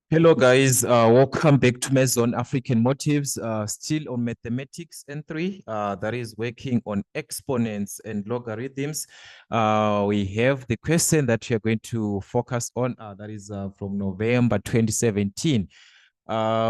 Hello guys, welcome back to Maison African Motives, still on mathematics N3, that is working on exponents and logarithms. We have the question that we are going to focus on, that is from November 2017,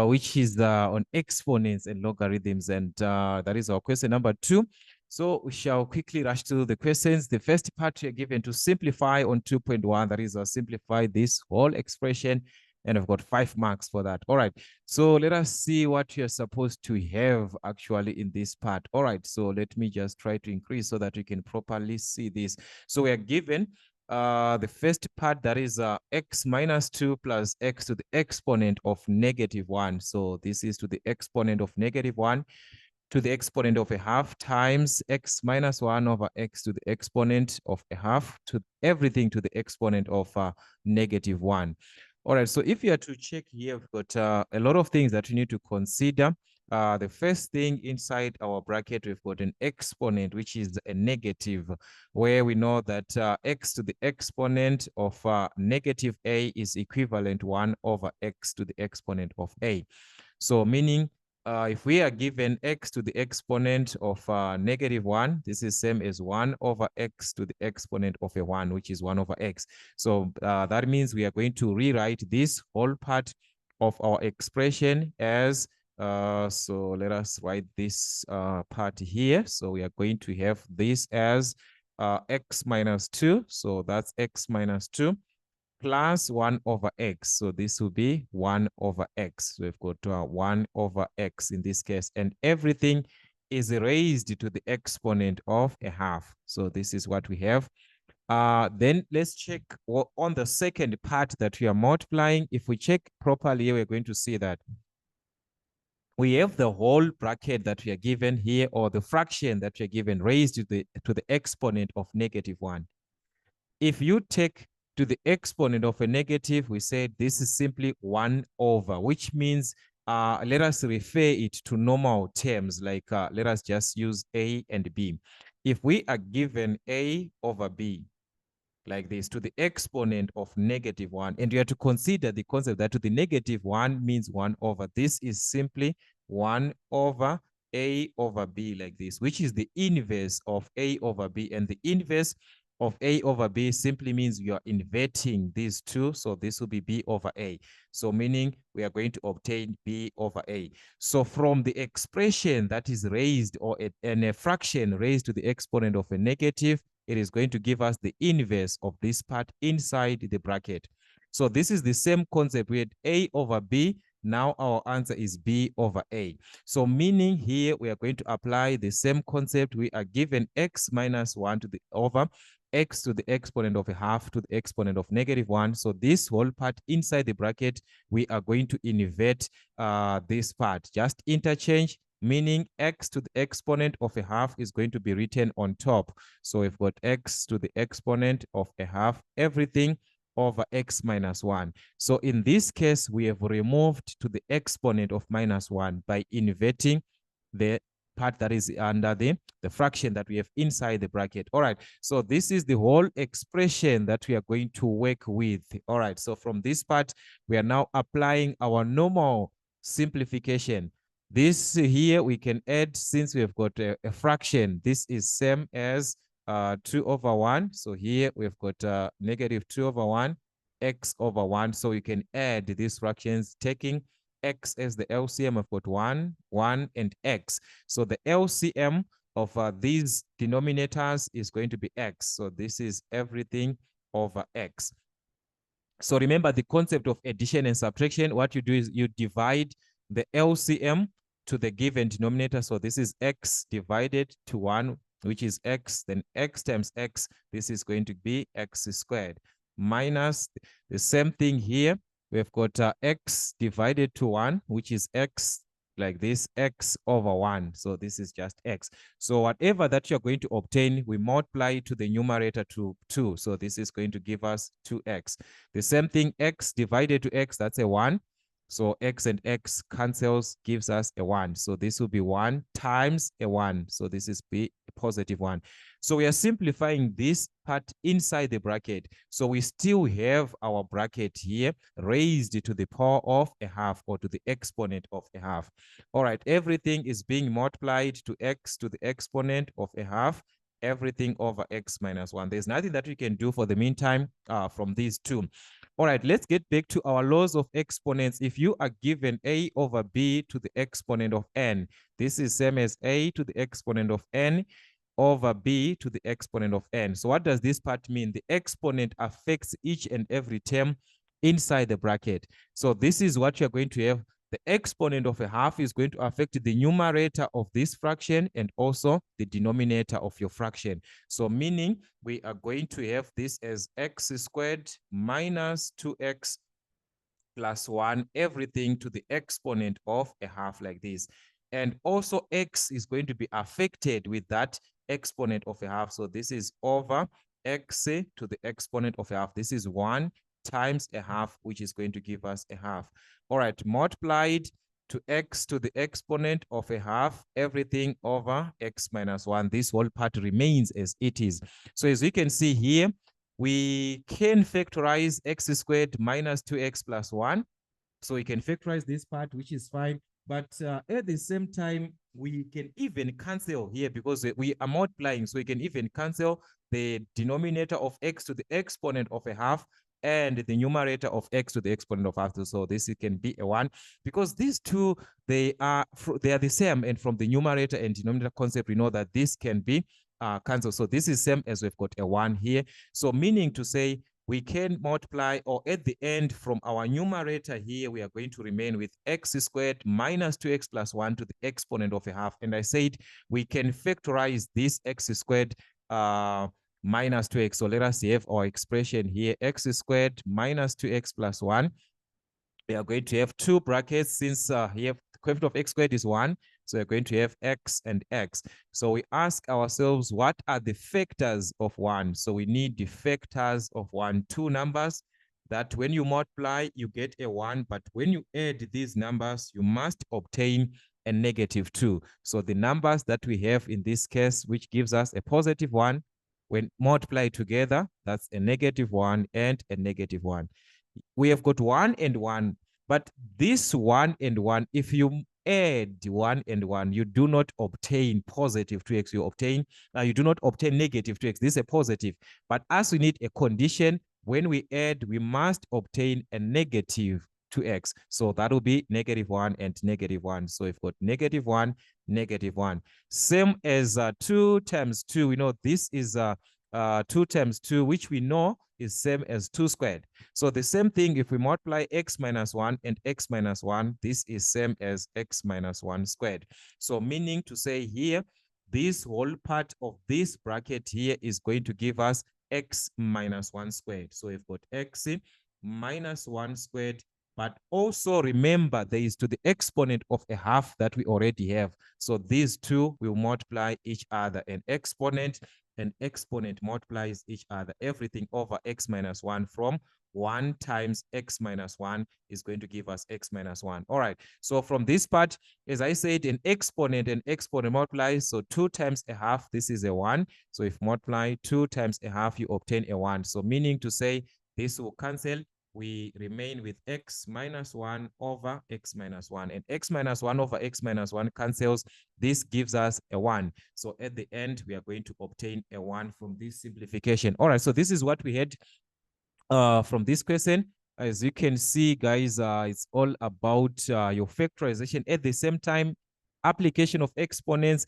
which is on exponents and logarithms, and that is our question number 2. So we shall quickly rush to the questions. The first part we are given to simplify on 2.1, that is simplify this whole expression, and I've got 5 marks for that. All right. So let us see what you're supposed to have actually in this part. All right. So let me just try to increase so that you can properly see this. So we are given the first part, that is x minus 2 plus x to the exponent of -1. So this is to the exponent of -1 to the exponent of a half times x minus 1 over x to the exponent of a half to everything to the exponent of -1. All right, so if you are to check here, we've got a lot of things that you need to consider. The first thing inside our bracket, we've got an exponent, which is a negative, where we know that x to the exponent of negative a is equivalent 1 over x to the exponent of a. So meaning if we are given x to the exponent of -1, this is same as 1 over x to the exponent of a 1, which is 1 over x. So that means we are going to rewrite this whole part of our expression as, so let us write this part here. So we are going to have this as x minus 2. So that's x minus 2 plus 1 over x. So this will be 1 over x. So we've got 1 over x in this case. And everything is raised to the exponent of a half. So this is what we have. Then let's check on the second part that we are multiplying. If we check properly, we're going to see that we have the whole bracket that we are given here, or the fraction that we are given, raised to the exponent of -1. If you take to the exponent of a negative, we say this is simply 1 over, which means let us refer it to normal terms, like let us just use a and b. If we are given a over b, like this, to the exponent of -1, and you have to consider the concept that to the -1 means 1 over. This is simply 1 over a over b, like this, which is the inverse of a over b. And the inverse of a over b simply means you are inverting these two. So this will be b over a. So meaning we are going to obtain b over a. So from the expression that is raised, or a fraction raised to the exponent of a negative, it is going to give us the inverse of this part inside the bracket. So this is the same concept. We had a over b. Now our answer is b over a. So meaning here we are going to apply the same concept. We are given x minus 1 to the over x to the exponent of a half to the exponent of -1. So this whole part inside the bracket, we are going to invert this part. Just interchange, meaning x to the exponent of a half is going to be written on top. So we've got x to the exponent of a half, everything over x minus 1. So in this case, we have removed to the exponent of -1 by inverting the part that is under the fraction that we have inside the bracket. All right, so this is the whole expression that we are going to work with. All right, so from this part, we are now applying our normal simplification. This here we can add, since we have got a fraction. This is same as 2 over 1. So here we've got -2 over 1, x over 1. So you can add these fractions, taking x as the LCM. I've got 1, 1, and x. So the LCM of these denominators is going to be x. So this is everything over x. So remember the concept of addition and subtraction. What you do is you divide the LCM to the given denominator. So this is x divided to 1, which is x. Then x times x, this is going to be x squared, minus the same thing here. We've got x divided to 1, which is x, like this, x over 1. So this is just x. So whatever that you're going to obtain, we multiply to the numerator to 2. So this is going to give us 2x. The same thing, x divided to x, that's a 1. So x and x cancels, gives us a 1. So this will be 1 times a 1. So this is be a positive 1. So we are simplifying this part inside the bracket. So we still have our bracket here raised to the power of a half, or to the exponent of a half. All right, everything is being multiplied to x to the exponent of a half, everything over x minus 1. There's nothing that we can do for the meantime from these two. All right, let's get back to our laws of exponents. If you are given a over b to the exponent of n, this is same as a to the exponent of n over b to the exponent of n. So what does this part mean? The exponent affects each and every term inside the bracket. So this is what you're going to have. The exponent of a half is going to affect the numerator of this fraction and also the denominator of your fraction. So meaning we are going to have this as x squared minus 2x plus 1, everything to the exponent of a half, like this. And also x is going to be affected with that exponent of a half. So this is over x to the exponent of a half. This is 1 times a half, which is going to give us a half. All right, multiplied to x to the exponent of a half, everything over x minus 1. This whole part remains as it is. So as you can see here, we can factorize x squared minus 2x plus 1. So we can factorize this part, which is fine. But at the same time, we can even cancel here because we are multiplying. So we can even cancel the denominator of x to the exponent of a half and the numerator of x to the exponent of half. So this can be a 1 because these two, they are the same. And from the numerator and denominator concept, we know that this can be cancelled. So this is same as we've got a 1 here. So meaning to say, we can multiply, or at the end from our numerator here, we are going to remain with x squared minus 2x plus 1 to the exponent of a half. And I said we can factorize this x squared minus 2x. So let us have our expression here, x squared minus 2x plus 1. We are going to have two brackets since here the coefficient of x squared is 1. So we're going to have x and x. So we ask ourselves, what are the factors of 1? So we need the factors of 1, two numbers that when you multiply, you get a 1. But when you add these numbers, you must obtain a negative 2. So the numbers that we have in this case, which gives us a positive 1, when multiplied together, that's a negative 1 and a negative 1. We have got 1 and 1, but this 1 and 1, if you add 1 and 1, you do not obtain positive 2x. You do not obtain negative 2x. This is a positive. But as we need a condition, when we add, we must obtain a negative 2x. So that will be negative 1 and negative 1. So we've got negative 1, negative 1. Same as 2 times 2. We know this is 2 times 2, which we know is same as 2 squared. So the same thing, if we multiply x minus 1 and x minus 1, this is same as x minus 1 squared. So meaning to say here, this whole part of this bracket here is going to give us x minus 1 squared. So we've got x minus 1 squared. But also remember, there is to the exponent of a half that we already have. So these two will multiply each other. An exponent multiplies each other. Everything over x minus 1 from 1 times x minus 1 is going to give us x minus 1. All right. So from this part, as I said, an exponent multiplies. So 2 times a half, this is a 1. So if multiply 2 times a half, you obtain a 1. So meaning to say this will cancel. We remain with x minus 1 over x minus 1. And x minus 1 over x minus 1 cancels. This gives us a 1. So at the end, we are going to obtain a 1 from this simplification. All right, so this is what we had from this question. As you can see, guys, it's all about your factorization. At the same time, application of exponents,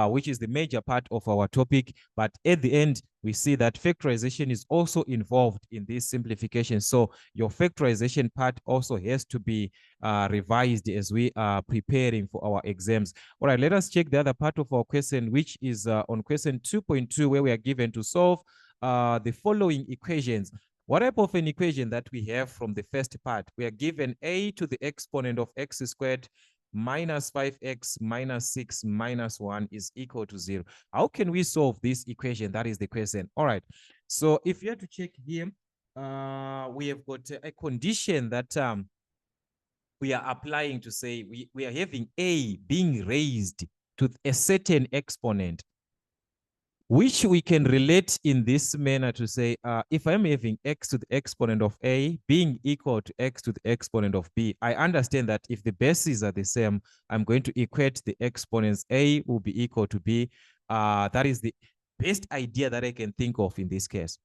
which is the major part of our topic. But at the end, we see that factorization is also involved in this simplification. So your factorization part also has to be revised as we are preparing for our exams. All right, let us check the other part of our question, which is on question 2.2, where we are given to solve the following equations. What type of an equation that we have from the first part? We are given a to the exponent of x squared minus 5x minus 6 minus 1 is equal to 0. How can we solve this equation? That is the question. All right. So if you have to check here, we have got a condition that we are applying to say we are having a being raised to a certain exponent, which we can relate in this manner to say, if I'm having x to the exponent of a being equal to x to the exponent of b, I understand that if the bases are the same, I'm going to equate the exponents. A will be equal to b. That is the best idea that I can think of in this case.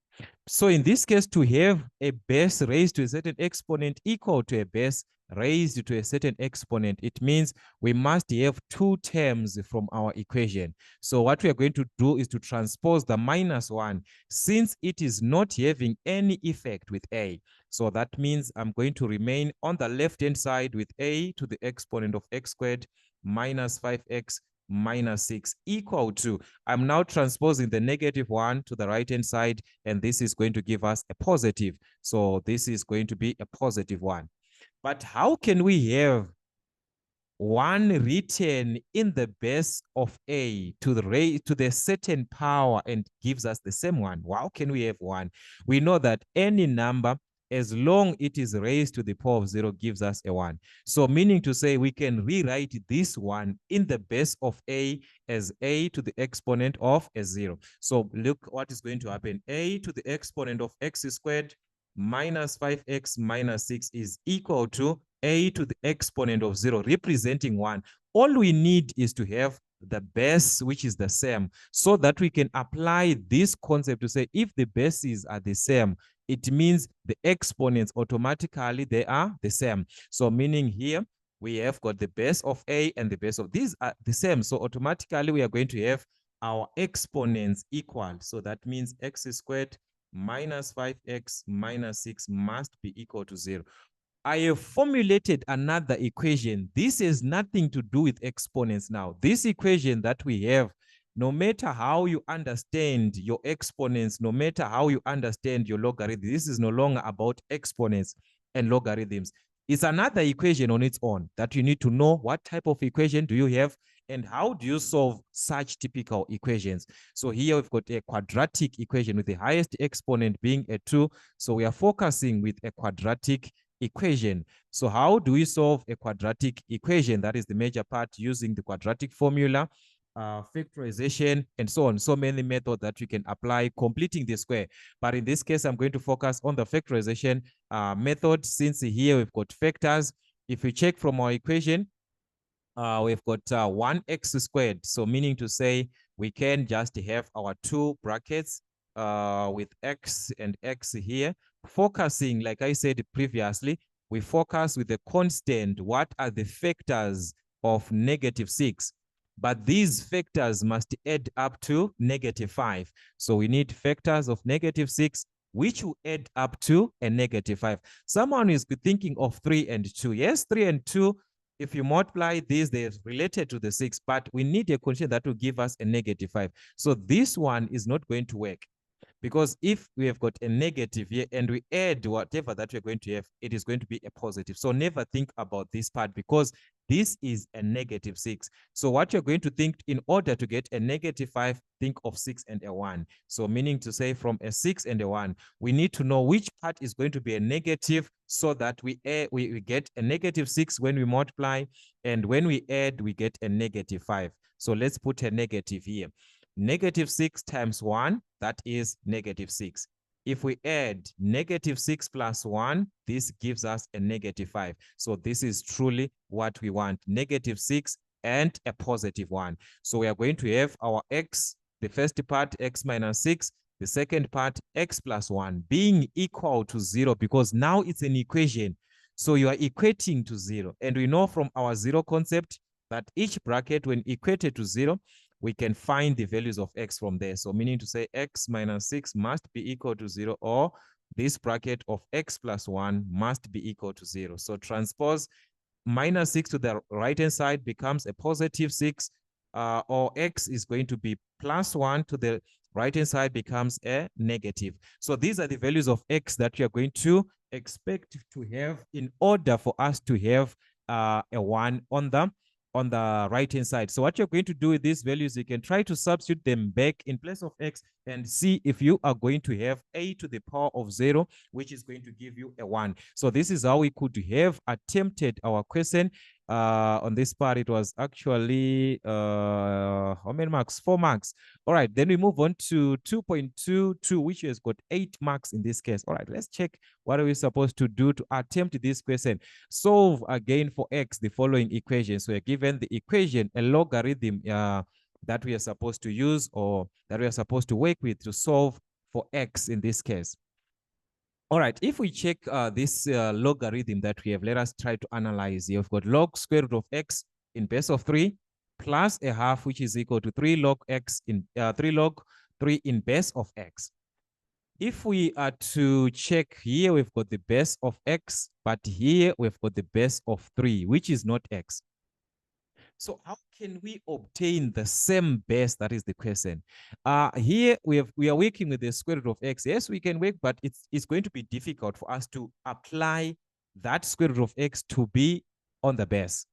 So in this case, to have a base raised to a certain exponent equal to a base raised to a certain exponent, it means we must have two terms from our equation. So what we are going to do is to transpose the -1 since it is not having any effect with a. So that means I'm going to remain on the left-hand side with a to the exponent of x squared minus 5x minus 6 equal to, I'm now transposing the -1 to the right-hand side, and this is going to give us a positive. So this is going to be a positive 1. But how can we have 1 written in the base of a to the certain power and gives us the same one? How can we have 1? We know that any number, as long it is raised to the power of 0, gives us a 1. So meaning to say we can rewrite this one in the base of a as a to the exponent of a 0. So look what is going to happen. A to the exponent of x squared minus 5x minus 6 is equal to a to the exponent of 0, representing 1. All we need is to have the base, which is the same, so that we can apply this concept to say if the bases are the same, it means the exponents automatically they are the same. So meaning here we have got the base of a and the base of these are the same. So automatically we are going to have our exponents equal. So that means x squared minus 5x minus 6 must be equal to 0. I have formulated another equation. This has nothing to do with exponents now. This equation that we have, no matter how you understand your exponents, no matter how you understand your logarithm, this is no longer about exponents and logarithms. It's another equation on its own that you need to know what type of equation do you have and how do you solve such typical equations. So here we've got a quadratic equation with the highest exponent being a 2. So we are focusing with a quadratic equation. So how do we solve a quadratic equation? That is the major part, using the quadratic formula, factorization, and so on. So many methods that you can apply completing the square. But in this case, I'm going to focus on the factorization method, since here we've got factors. If we check from our equation, we've got 1x squared. So meaning to say we can just have our two brackets with x and x here. Focusing, like I said previously, we focus with the constant. What are the factors of -6? But these factors must add up to -5. So we need factors of -6, which will add up to a -5. Someone is thinking of 3 and 2. Yes, 3 and 2, if you multiply these, they're related to the 6, but we need a condition that will give us a -5. So this one is not going to work, because if we have got a negative here and we add whatever that we're going to have, it is going to be a positive. So never think about this part, because this is a -6. So what you're going to think, in order to get a -5, think of 6 and a 1. So meaning to say from a 6 and a 1, we need to know which part is going to be a negative, so that we get a -6 when we multiply, and when we add, we get a -5. So let's put a negative here. -6 times 1, that is -6. If we add -6 plus 1, this gives us a -5. So this is truly what we want, -6 and a positive 1. So we are going to have our x, the first part, x minus 6, the second part, x plus 1, being equal to 0, because now it's an equation. So you are equating to 0. And we know from our 0 concept that each bracket, when equated to 0, we can find the values of x from there. So meaning to say x minus 6 must be equal to 0, or this bracket of x plus 1 must be equal to 0. So transpose -6 to the right-hand side becomes a positive 6, or x is going to be +1 to the right-hand side becomes a negative. So these are the values of x that we are going to expect to have in order for us to have a 1 on the on the right-hand side. So what you're going to do with these values, you can try to substitute them back in place of x and see if you are going to have a to the power of 0, which is going to give you a 1. So this is how we could have attempted our question. On this part, it was actually how many marks? 4 marks. All right, then we move on to 2.22, which has got 8 marks in this case. All right, let's check what are we supposed to do to attempt this question. Solve again for x the following equation. So we're given the equation, a logarithm that we are supposed to use, or that we are supposed to work with to solve for x in this case. All right, if we check this logarithm that we have, let us try to analyze. You've got log square root of x in base of 3 plus a half, which is equal to 3 log x in 3 log 3 in base of x. If we are to check here, we've got the base of x, but here we've got the base of 3, which is not x. So how can we obtain the same base? That is the question. Here we are working with the square root of x. Yes, we can work, but it's going to be difficult for us to apply that square root of x to be on the base.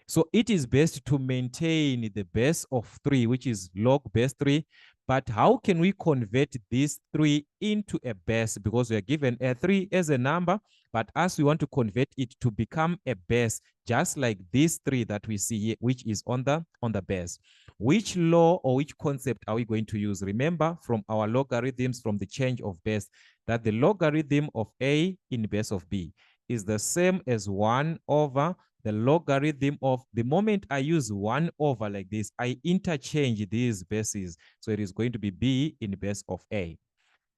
So it is best to maintain the base of 3, which is log base 3. But how can we convert this 3 into a base? Because we are given a 3 as a number, but as we want to convert it to become a base, just like this 3 that we see here, which is on the base. Which law or which concept are we going to use? Remember from our logarithms, from the change of base, that the logarithm of a in base of b is the same as 1 over the logarithm of, the moment I use 1 over like this, I interchange these bases. So it is going to be b in base of a.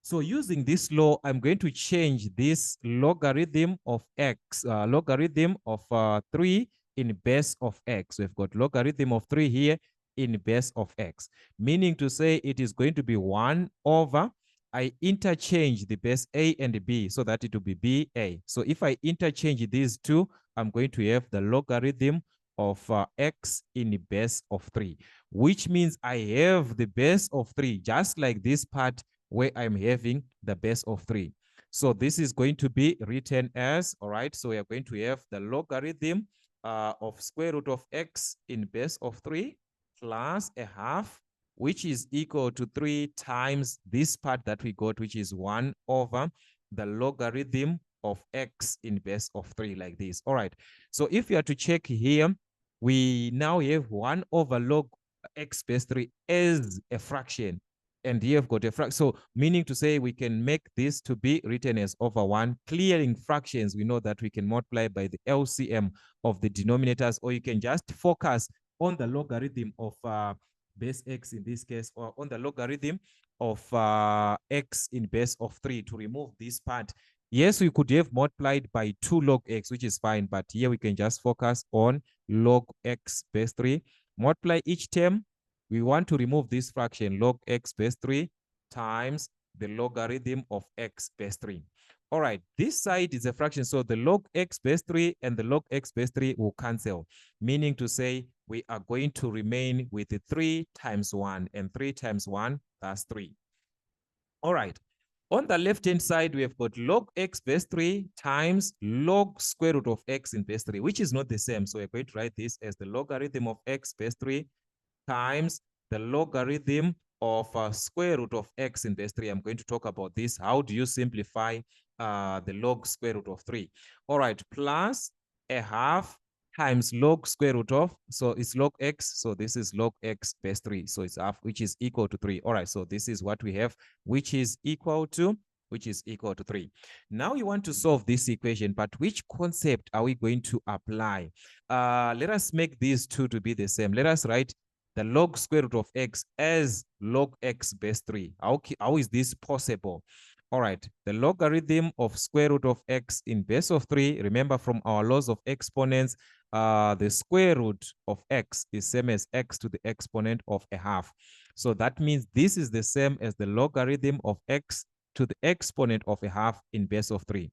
So using this law, I'm going to change this logarithm of x, logarithm of 3 in base of x. We've got logarithm of 3 here in base of x, meaning to say it is going to be 1 over, I interchange the base a and b so that it will be ba. So if I interchange these two, I'm going to have the logarithm of x in base of 3, which means I have the base of 3, just like this part where I'm having the base of 3. So this is going to be written as, all right, so we are going to have the logarithm of square root of x in base of 3 plus a half, which is equal to 3 times this part that we got, which is 1 over the logarithm of x in base of 3, like this. All right, so if you are to check here, we now have 1 over log x base 3 as a fraction. And here I've got a fraction. So meaning to say we can make this to be written as over 1. Clearing fractions, we know that we can multiply by the LCM of the denominators, or you can just focus on the logarithm of base x in this case, or on the logarithm of x in base of 3 to remove this part. Yes, we could have multiplied by 2 log x, which is fine, but here we can just focus on log x base 3. Multiply each term. We want to remove this fraction, log x base 3 times the logarithm of x base 3. All right, this side is a fraction, so the log x base 3 and the log x base 3 will cancel, meaning to say we are going to remain with the 3 times 1, and 3 times 1, that's 3. All right, on the left-hand side, we have got log x base 3 times log square root of x in base 3, which is not the same. So we're going to write this as the logarithm of x base 3 times the logarithm of square root of x in base 3. I'm going to talk about this. How do you simplify the log square root of 3? All right, plus a half times log square root of, so it's log x, so this is log x base 3. So it's half, which is equal to 3. All right, so this is what we have, which is equal to 3. Now you want to solve this equation, but which concept are we going to apply? Let us make these two to be the same. Let us write the log square root of x as log x base 3. How is this possible? All right, the logarithm of square root of x in base of 3, remember from our laws of exponents, the square root of x is same as x to the exponent of a half. So that means this is the same as the logarithm of x to the exponent of a half in base of 3.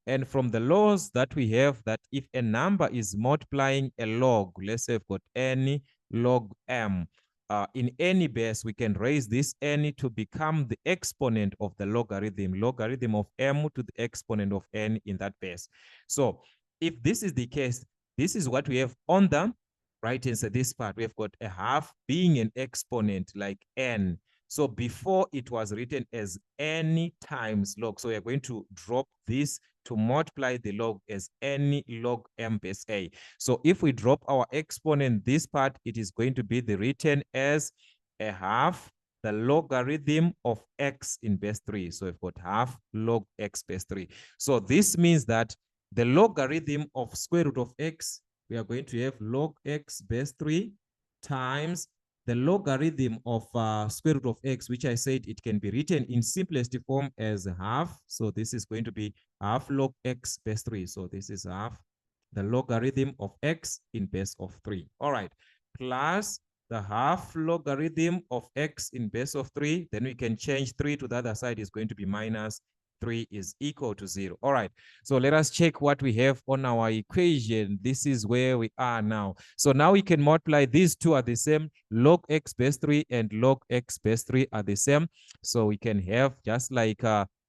And from the laws that we have, that if a number is multiplying a log, let's say we've got any log m, in any base, we can raise this n to become the exponent of the logarithm of m to the exponent of n in that base. So if this is the case, this is what we have on the right hand side, this part, we've got a half being an exponent like n. So before it was written as n times log. So we're going to drop this to multiply the log as n log m base a. So if we drop our exponent, this part, it is going to be the written as a half the logarithm of x in base 3. So we've got half log x base 3. So this means that the logarithm of square root of x, we are going to have log x base 3 times the logarithm of square root of x, which I said it can be written in simplest form as half. So this is going to be half log x base 3. So this is half the logarithm of x in base of 3. All right, plus the half logarithm of x in base of 3. Then we can change 3 to the other side, is going to be minus 3 is equal to 0. All right, so let us check what we have on our equation. This is where we are now. So now we can multiply these two are the same. Log x base 3 and log x base 3 are the same. So we can have just like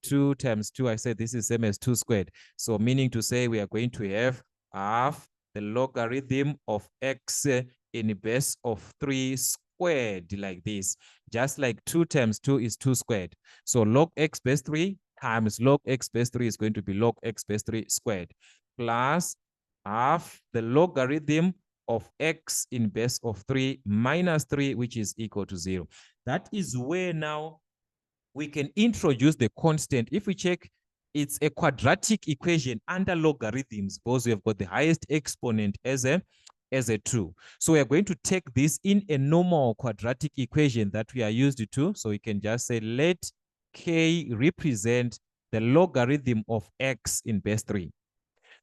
2 times 2. I said this is same as 2 squared. So meaning to say we are going to have half the logarithm of x in base of 3 squared like this. Just like 2 times 2 is 2 squared. So log x base 3 times log x base 3 is going to be log x base 3 squared plus half the logarithm of x in base of 3 minus 3, which is equal to 0. That is where now we can introduce the constant. If we check, it's a quadratic equation under logarithms because we have got the highest exponent as a 2. So we are going to take this in a normal quadratic equation that we are used to. So we can just say let k represent the logarithm of x in base 3.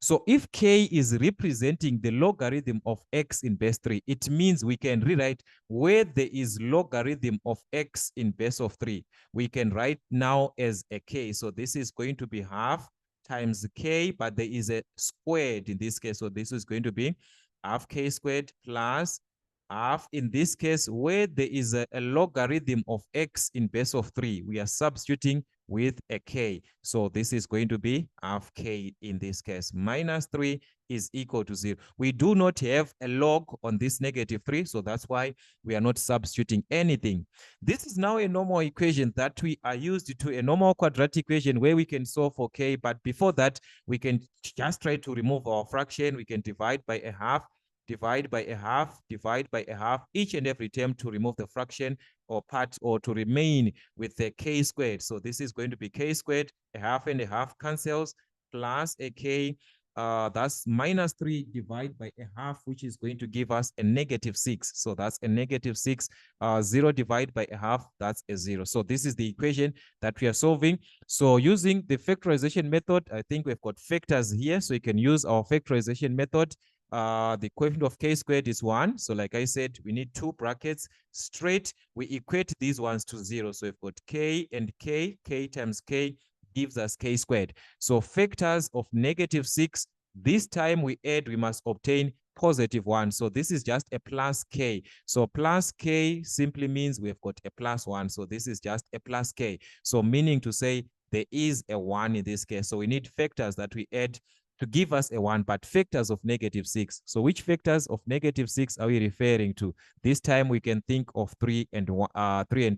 So if k is representing the logarithm of x in base 3, it means we can rewrite where there is logarithm of x in base of 3. We can write now as a k. So this is going to be half times k, but there is a squared in this case. So this is going to be half k squared plus half, in this case, where there is a logarithm of x in base of 3, we are substituting with a k. So this is going to be half k in this case. Minus 3 is equal to 0. We do not have a log on this negative 3, so that's why we are not substituting anything. This is now a normal equation that we are used to, a normal quadratic equation where we can solve for k, but before that, we can just try to remove our fraction. We can divide by a half, divide by a half, divide by a half, each and every term to remove the fraction or part, or to remain with the k squared. So this is going to be k squared, a half and a half cancels, plus a k, that's minus 3 divided by a half, which is going to give us a negative 6. So that's a negative 6. 0 divided by a half, that's a 0. So this is the equation that we are solving. So using the factorization method, I think we've got factors here. So you can use our factorization method. The coefficient of k squared is 1. So like I said, we need 2 brackets straight. We equate these ones to 0. So we've got k and k. K times k gives us k squared. So factors of negative 6, this time we add, we must obtain positive 1. So this is just a plus k. So plus k simply means we've got a plus 1. So this is just a plus k. So meaning to say there is a 1 in this case. So we need factors that we add to give us a 1, but factors of negative 6. So which factors of negative 6 are we referring to? This time we can think of 3 and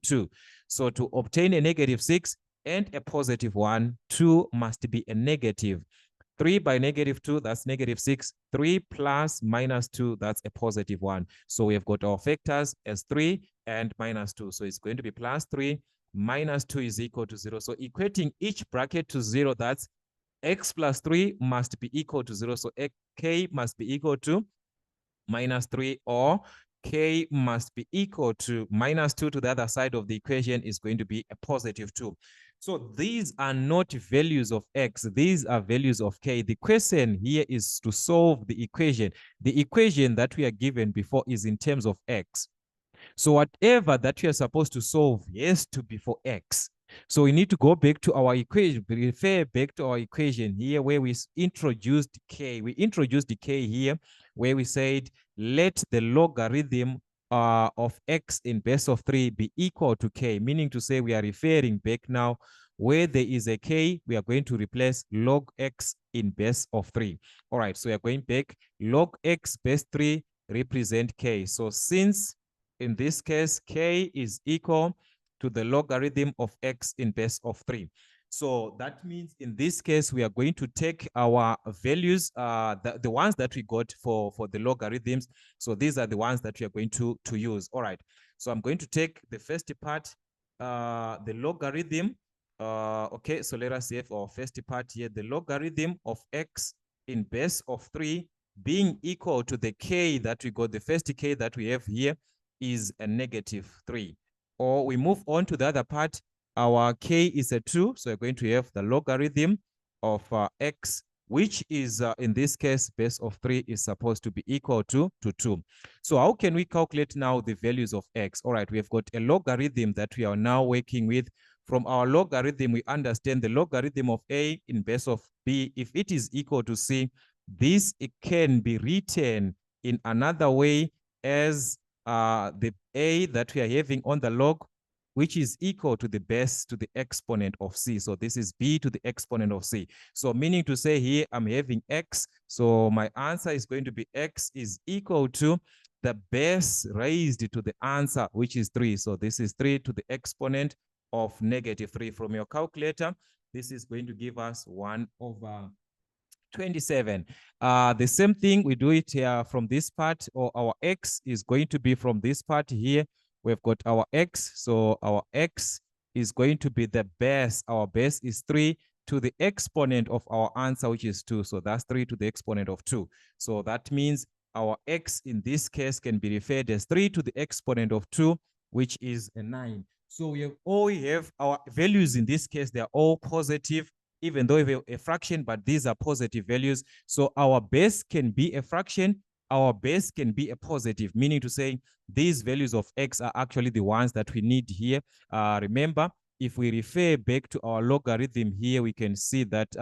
2. So to obtain a negative 6 and a positive 1, 2 must be a negative. 3 by negative 2, that's negative 6. 3 plus minus 2, that's a positive 1. So we have got our factors as 3 and minus 2. So it's going to be plus 3 minus 2 is equal to 0. So equating each bracket to 0, that's x plus 3 must be equal to 0. So k must be equal to minus 3, or k must be equal to minus 2 to the other side of the equation is going to be a positive 2. So these are not values of x. These are values of k. The question here is to solve the equation. The equation that we are given before is in terms of x. So whatever that we are supposed to solve has to be for x. So we need to go back to our equation, refer back to our equation here where we introduced k. We introduced the k here where we said, let the logarithm of x in base of 3 be equal to k, meaning to say we are referring back now where there is a k, we are going to replace log x in base of 3. All right, so we are going back, log x base 3 represent k. So since in this case, k is equal to the logarithm of x in base of 3. So that means in this case, we are going to take our values, the ones that we got for the logarithms. So these are the ones that we are going to use. All right. So I'm going to take the first part, the logarithm. Okay, so let us have our first part here, the logarithm of x in base of 3 being equal to the k that we got, the first k that we have here is a -3. Or we move on to the other part, our k is a 2, so we're going to have the logarithm of x, which is, in this case, base of 3 is supposed to be equal to 2. So how can we calculate now the values of x? All right, we have got a logarithm that we are now working with. From our logarithm, we understand the logarithm of a in base of b, if it is equal to c, this it can be written in another way as the a that we are having on the log, which is equal to the base to the exponent of c. So this is b to the exponent of c. So meaning to say here, I'm having x. So my answer is going to be x is equal to the base raised to the answer, which is 3. So this is 3 to the exponent of -3. From your calculator, this is going to give us 1/27. The same thing, we do it here from this part, or our x is going to be from this part here. We've got our x, so our x is going to be the base. Our base is 3 to the exponent of our answer, which is 2. So that's 3 to the exponent of 2. So that means our x in this case can be referred as 3 to the exponent of 2, which is a 9. So we have our values in this case, they're all positive, even though we have a fraction, but these are positive values. So our base can be a fraction, our base can be a positive, meaning to say these values of x are actually the ones that we need here. Remember, if we refer back to our logarithm here, we can see that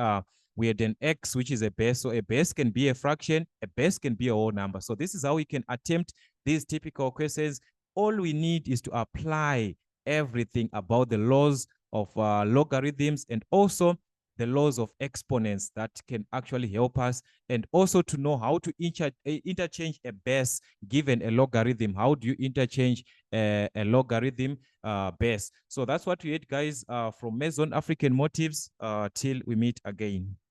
we had an x, which is a base. So a base can be a fraction, a base can be a whole number. So this is how we can attempt these typical questions. All we need is to apply everything about the laws of logarithms and also the laws of exponents that can actually help us, and also to know how to interchange a base given a logarithm. How do you interchange a logarithm base? So that's what we had, guys, from Mason African Motives. Till we meet again.